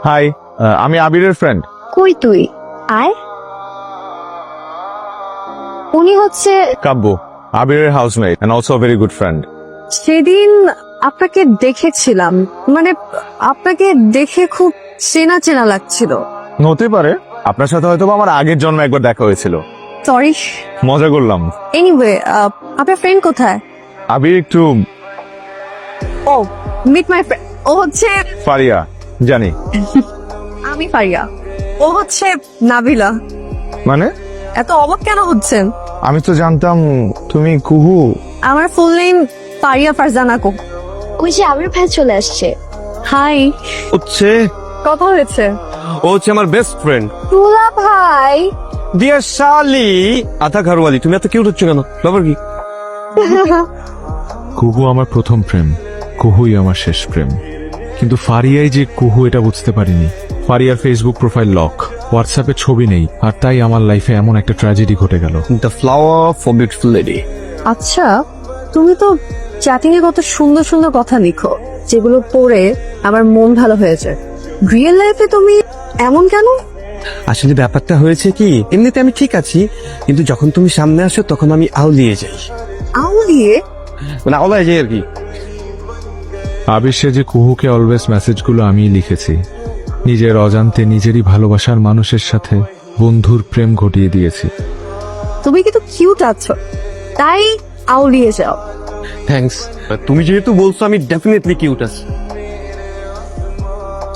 High, আমি আবিরের friend. কই তুই আয়। উনি হচ্ছে কাব্য, আবিরের housemate and also very good friend. সেদিন আপনাকে দেখেছিলাম, মানে আপনাকে দেখে খুব চেনা চেনা লাগছিল। হতে পারে আপনার সাথে হয়তো আমার আগের জন্মে একবার দেখা হয়েছিল। সরি। মজা করলাম। এনিওয়ে, আপনার ফ্রেন্ড কোথায়? আবির একটু ও, মিট মাই ফ্রেন্ড। ও হচ্ছে ফারিয়া, জানি। আমি ফারিয়া, ও হচ্ছে নাবিলা। মানে এত অবাক কেন হচ্ছেন? আমি তো জানতাম তুমি কুহু। আমার full name Faria Farzana cook. ওই যে আবির ভাই চলে আসছে। হাই, হচ্ছে কথা হয়েছে। ও হচ্ছে আমার বেস্ট ফ্রেন্ড তুলা ভাই। ডিয়ার শালি আধা ঘরওয়ালি। তুমি এত কিউট হচ্ছ কেন? ব্যাপার কি? কুহু আমার প্রথম প্রেম, কুহুই আমার শেষ প্রেম। কিন্তু ফারিয়াই যে কুহু এটা বুঝতে পারিনি। ফারিয়ার ফেসবুক প্রোফাইল লক, হোয়াটসঅ্যাপে ছবি নেই, আর তাই আমার লাইফে এমন একটা ট্র্যাজেডি ঘটে গেল। The flower for beautiful lady. আচ্ছা, তুমি তো চ্যাটিং এ কত সুন্দর সুন্দর কথা লিখো, যেগুলো পড়ে আমার মন ভালো হয়ে যায়। রিয়েল লাইফে তুমি এমন কেন? আসলে ব্যাপারটা হয়েছে কি, এমনিতে আমি ঠিক আছি, কিন্তু যখন তুমি সামনে আসো তখন আমি আউলিয়ে যাই, আউলিয়ে? মানে আওলায় যাই আর কি। আবির সে যে কুহুকে অলওয়েজ মেসেজগুলো আমিই লিখেছি। নিজের অজান্তে নিজেরই ভালোবাসার মানুষের সাথে বন্ধুর প্রেম ঘটিয়ে দিয়েছি। তুমি কিন্তু কিউট আছো, তাই আউলিয়ে যাও। থ্যাঙ্কস। তুমি যেহেতু বলছো আমি ডেফিনেটলি কিউট আছি।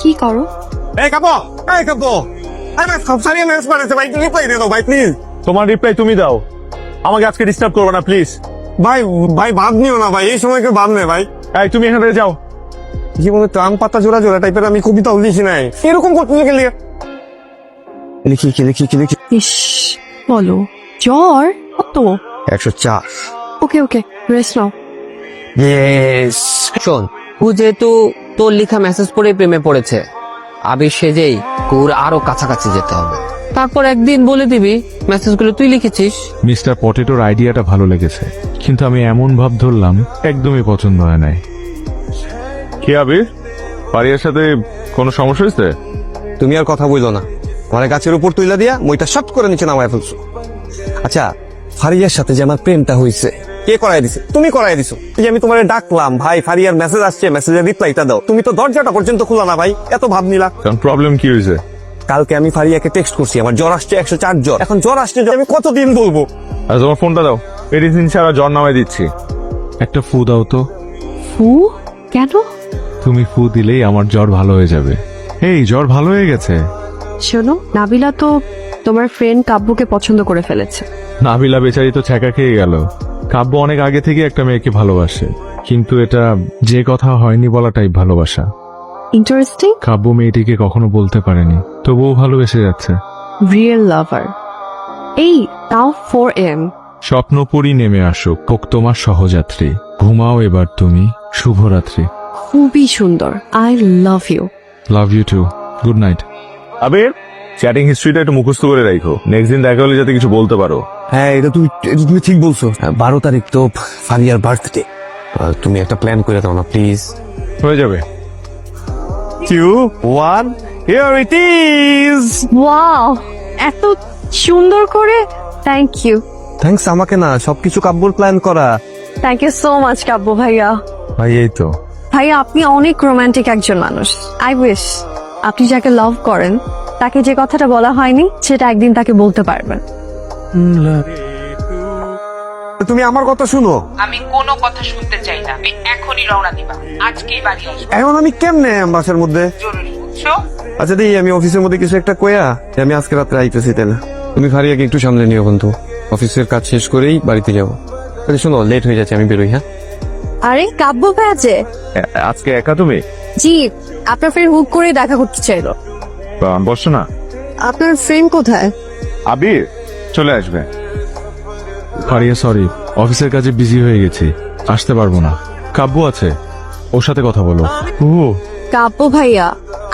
কি করো? এই কাপো, এই কাপো, আরে সব সারিয়ে মেসেজ করেছে ভাই, তুমি রিপ্লাই দিয়ে দাও ভাই প্লিজ। তোমার রিপ্লাই তুমি দাও, আমাকে আজকে ডিস্টার্ব করবে না প্লিজ। ভাই ভাই বাদ নিও না ভাই, এই সময় কেউ বাদ নেই ভাই। এই তুমি এখান থেকে যাও। জীবনে ট্রাম পাতা জোড়া জোড়া টাইপের আমি কবিতাও লিখি নাই, এরকম করতে গেলে লিখি কি লিখি কি লিখি। ইস, বলো জ্বর কত? 104। ওকে ওকে, রেস্ট নাও। ইয়েস। শোন, ও যেহেতু তোর লেখা মেসেজ পড়ে প্রেমে পড়েছে, আবির সেজেই কুর আরো কাছাকাছি যেতে হবে। তারপর একদিন বলে দিবি মেসেজগুলো তুই লিখেছিস। মিস্টার পটেটোর আইডিয়াটা ভালো লেগেছে, কিন্তু আমি এমন ভাব ধরলাম একদমই পছন্দ হয় নাই। কি আবির, ফারিয়ার সাথে কোনো সমস্যা হয়েছে? তুমি আর কথা বইলো না, আমার গাছের উপর তুইলা দিয়া মইটা শট করে নিচে নামায় ফেলছো। আচ্ছা, ফারিয়ার সাথে যে আমার প্রেমটা হইছে কে করাই দিছে? তুমি করাই দিছো। এই যে আমি তোমারে ডাকলাম, ভাই ফারিয়ার মেসেজ আসছে, মেসেজের রিপ্লাইটা দাও, তুমি তো দরজাটা পর্যন্ত খোলা না ভাই, এত ভাব নিলা। কারণ প্রবলেম কি হয়েছে? কালকে আমি ফারিয়াকে টেক্সট করছি আমার জ্বর আসছে 104 জ্বর। এখন জ্বর আসছে যে আমি কতদিন বলবো? আর তোমার ফোনটা দাও, মেডিসিন ছাড়া জ্বর নামায় দিচ্ছি। একটা ফু দাও তো। ফু? কেন? তুমি ফু দিলেই আমার জ্বর ভালো হয়ে যাবে। এই জ্বর ভালো হয়ে গেছে। শোনো, নাবিলা তো তোমার ফ্রেন্ড কাব্যকে পছন্দ করে ফেলেছে। নাবিলা বেচারি তো ছ্যাঁকা খেয়ে গেল। কাব্য অনেক আগে থেকে একটা মেয়েকে ভালোবাসে, কিন্তু এটা যে কথা হয়নি বলাটাই ভালোবাসা। ইন্টারেস্টিং। কাব্য মেয়েটিকে কখনো বলতে পারেনি, তবুও ভালোবেসে যাচ্ছে। রিয়েল লাভার। এই নাও 4 AM। স্বপ্নপুরী নেমে আসুক, হোক তোমার সহযাত্রী। ঘুমাও এবার তুমি, শুভরাত্রি। খুবই সুন্দর। I love you. Love you too. Good night. Abir, chatting হিস্ট্রিটা একটু মুখস্থ করে রাখো, নেক্সট দিন দেখা হলে যাতে কিছু বলতে পারো। হ্যাঁ, এটা তুমি ঠিক বলছো। 12 তারিখ তো ফারিয়ার বার্থডে, তুমি একটা প্ল্যান করে দাও না প্লিজ। হয়ে যাবে। 2, 1, here it is. ওয়াও, এত সুন্দর করে। Thank you. থ্যাঙ্কস আমাকে না, সবকিছু কাব্যর প্ল্যান করা। থ্যাংক ইউ সো মাচ কাব্য ভাইয়া। ভাই এই তো। ভাইয়া, আপনি অনেক রোমান্টিক একজন মানুষ। আই উইশ আপনি যাকে লাভ করেন তাকে যে কথাটা বলা হয়নি সেটা একদিন তাকে বলতে পারবেন। তুমি আমার কথা শুনো। আমি কোনো কথা শুনতে চাই না, আমি এখনই রওনা দিবা, আজকেই বাড়ি আসবো। এখন আমি কেমনে বাসার মধ্যে? জরুরি বুঝছো? আচ্ছা দিই, আমি অফিসের মধ্যে কিছু একটা কয়া যে আমি আজকে রাত্রে আইতেছি, তাই না? তুমি ফারিয়াকে একটু সামলে নিও বন্ধু, অফিসের কাজ শেষ করেই বাড়িতে যাবো। আরে শোনো, লেট হয়ে যাচ্ছে, আমি বেরোই। হ্যাঁ, আরে কাব্য ভাইয়া যে। আজকে একা তুমি? জি, আপনার ফ্রেন্ড হুক করে দেখা করতে চাইলো। বসো না। আপনার ফ্রেন্ড কোথায়? আবির চলে আসবে। ফারিয়া সরি, অফিসের কাজে বিজি হয়ে গেছি, আসতে পারবো না। কাব্য আছে, ওর সাথে কথা বলো। ও কাব্য ভাইয়া,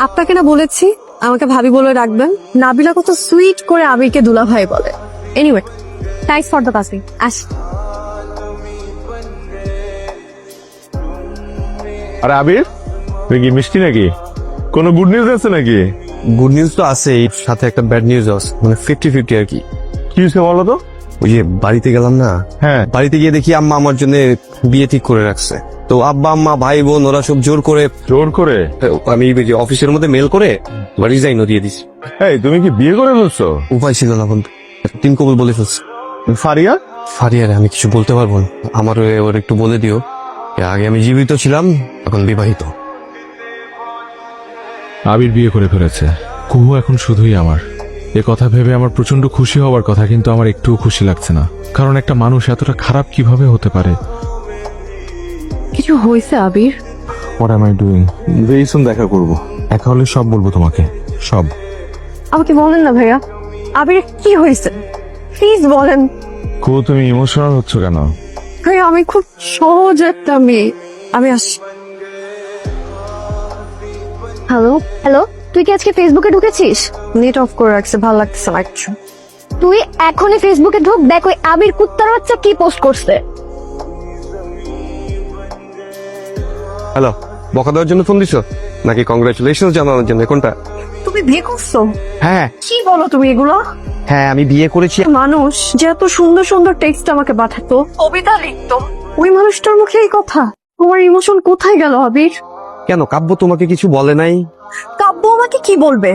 আপনাকে না বলেছি আমাকে ভাবি বলে রাখবেন? নাবিলা কত সুইট করে আবিরকে দুলা ভাই বলে। Anyway, thanks for the passing. Us. আরে আবির, তুই কি মিষ্টি নাকি? কোনো গুড নিউজ আছে নাকি? গুড নিউজ তো আছে, সাথে একটা ব্যাড নিউজ আছে, মানে 50-50 আর কি। কি হয়েছে বলো তো? ওই যে বাড়িতে গেলাম না, হ্যাঁ। বাড়িতে গিয়ে দেখি আম্মা আমার জন্য বিয়ে ঠিক করে রাখছে। তো আব্বা আম্মা ভাই বোন ওরা সব জোর করে, আমি ওই যে অফিসের মধ্যে মেল করে রিজাইনও দিয়ে দিছি। এই তুমি কি বিয়ে করে ফেলছো? উপায় ছিল না বন্ধু, তিন কবুল বলে ফেলছি। ফারিয়া? ফারিয়ারে আমি কিছু বলতে পারবো না, আমার ওর একটু বলে দিও। আগে আমি জীবিত ছিলাম, এখন বিবাহিত। আবির বিয়ে করে ফেলেছে, কুহু এখন শুধুই আমার। এ কথা ভেবে আমার প্রচন্ড খুশি হওয়ার কথা, কিন্তু আমার একটুও খুশি লাগছে না। কারণ একটা মানুষ এতটা খারাপ কিভাবে হতে পারে? কিছু হয়েছে Abir? What am I doing? Very soon দেখা করব, একা হলে সব বলবো তোমাকে, সব। আমাকে বলেন না ভাইয়া, আবির কি হয়েছে প্লিজ বলেন। কুহু তুমি ইমোশনাল হচ্ছ কেন? ভাইয়া আমি খুব সহজ একটা মেয়ে, আমি আসছি। হ্যালো হ্যালো, তুই কি আজকে ফেসবুকে ঢুকেছিস? নেট অফ করে রাখছে, ভালো লাগতেছে না কিছু। তুই এখনই ফেসবুকে ঢুক, দেখ ওই আবির কুত্তার বাচ্চা কি পোস্ট করছে। হ্যালো, বকা দেওয়ার জন্য ফোন দিছো নাকি কংগ্রাচুলেশন জানানোর জন্য? কোনটা? তুমি বিয়ে করছো? হ্যাঁ কি বলো তুমি এগুলো? হ্যাঁ, আমি বিয়ে করেছি। মানুষ যে এত সুন্দর সুন্দর টেক্সট আমাকে পাঠাতো, কবিতা লিখতো, ওই মানুষটার মুখে এই কথা। তোমার ইমোশন কোথায় গেল আবির? কেন, কাব্য তোমাকে কিছু বলে নাই? কাব্য আমাকে কি বলবে?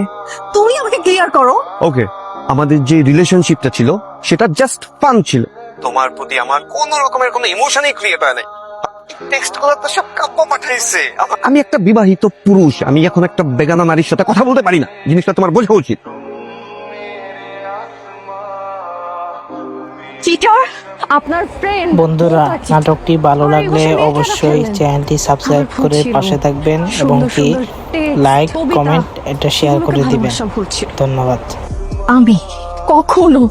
তুমি আমাকে ক্লিয়ার করো। ওকে, আমাদের যে রিলেশনশিপটা ছিল সেটা জাস্ট ফান ছিল, তোমার প্রতি আমার কোন রকমের কোনো ইমোশনই ক্রিয়েট হয় নাই। টেক্সট গুলো তো সব কাব্য পাঠাইছে। আমি একটা বিবাহিত পুরুষ, আমি এখন একটা বেগানা নারীর সাথে কথা বলতে পারি না, জিনিসটা তোমার বোঝা উচিত। চিটার, আপনার ফ্রেন্ড। বন্ধুরা, নাটকটি ভালো লাগলে অবশ্যই চ্যানেলটি সাবস্ক্রাইব করে পাশে থাকবেন এবং কি লাইক কমেন্ট এটা শেয়ার করে দিবেন। ধন্যবাদ। আমি কখনো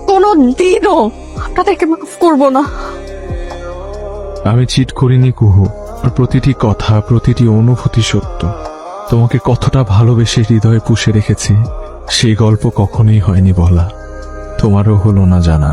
কোনো দিনও আপনাদেরকে মাফ করবো না। আমি চিট করিনি কুহু, আর প্রতিটি কথা প্রতিটি অনুভূতি সত্য। তোমাকে কতটা ভালোবেসে হৃদয়ে পুষে রেখেছি সেই গল্প কখনোই হয়নি বলা, তোমারও হলো না জানা।